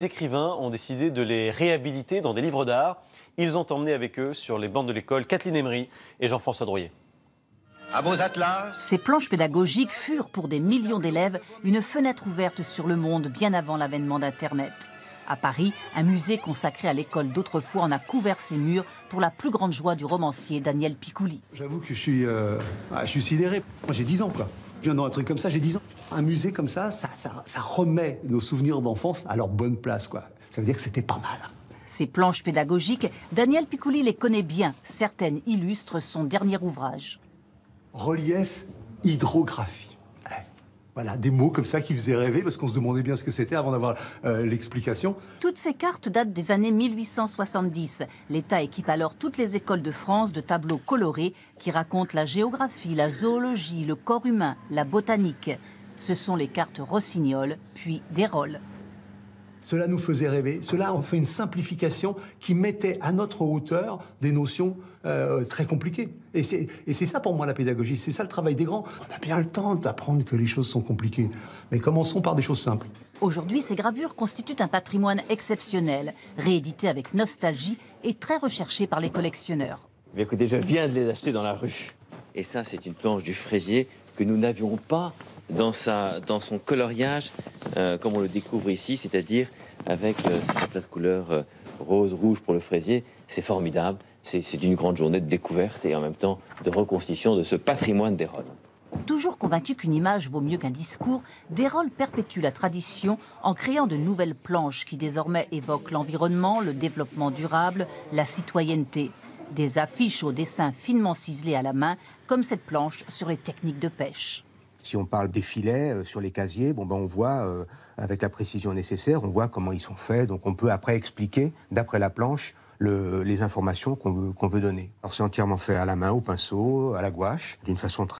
Les écrivains ont décidé de les réhabiliter dans des livres d'art. Ils ont emmené avec eux sur les bancs de l'école Kathleen Emery et Jean-François Drouillet. À vos atlas. Ces planches pédagogiques furent pour des millions d'élèves une fenêtre ouverte sur le monde bien avant l'avènement d'Internet. À Paris, un musée consacré à l'école d'autrefois en a couvert ses murs pour la plus grande joie du romancier Daniel Picouli. J'avoue que je suis sidéré. Moi j'ai 10 ans quoi. Je viens dans un truc comme ça, j'ai 10 ans. Un musée comme ça remet nos souvenirs d'enfance à leur bonne place quoi. Ça veut dire que c'était pas mal. Ces planches pédagogiques, Daniel Picouli les connaît bien. Certaines illustrent son dernier ouvrage. Relief, hydrographie. Voilà, des mots comme ça qui faisaient rêver parce qu'on se demandait bien ce que c'était avant d'avoir l'explication. Toutes ces cartes datent des années 1870. L'État équipe alors toutes les écoles de France de tableaux colorés qui racontent la géographie, la zoologie, le corps humain, la botanique. Ce sont les cartes Rossignol, puis Dérolle. Cela nous faisait rêver. Cela en fait une simplification qui mettait à notre hauteur des notions très compliquées. Et c'est ça pour moi la pédagogie, c'est ça le travail des grands. On a bien le temps d'apprendre que les choses sont compliquées. Mais commençons par des choses simples. Aujourd'hui, ces gravures constituent un patrimoine exceptionnel, réédité avec nostalgie et très recherché par les collectionneurs. Mais écoutez, je viens de les acheter dans la rue. Et ça, c'est une planche du fraisier que nous n'avions pas dans son coloriage, comme on le découvre ici, c'est-à-dire avec sa plate couleur rose, rouge pour le fraisier. C'est formidable, c'est une grande journée de découverte et en même temps de reconstitution de ce patrimoine d'Hérold. Toujours convaincu qu'une image vaut mieux qu'un discours, Dérolle perpétue la tradition en créant de nouvelles planches qui désormais évoquent l'environnement, le développement durable, la citoyenneté. Des affiches au dessin finement ciselé à la main, comme cette planche sur les techniques de pêche. Si on parle des filets sur les casiers, on voit avec la précision nécessaire, on voit comment ils sont faits. Donc on peut après expliquer, d'après la planche, les informations qu'on veut donner. Alors c'est entièrement fait à la main, au pinceau, à la gouache, d'une façon très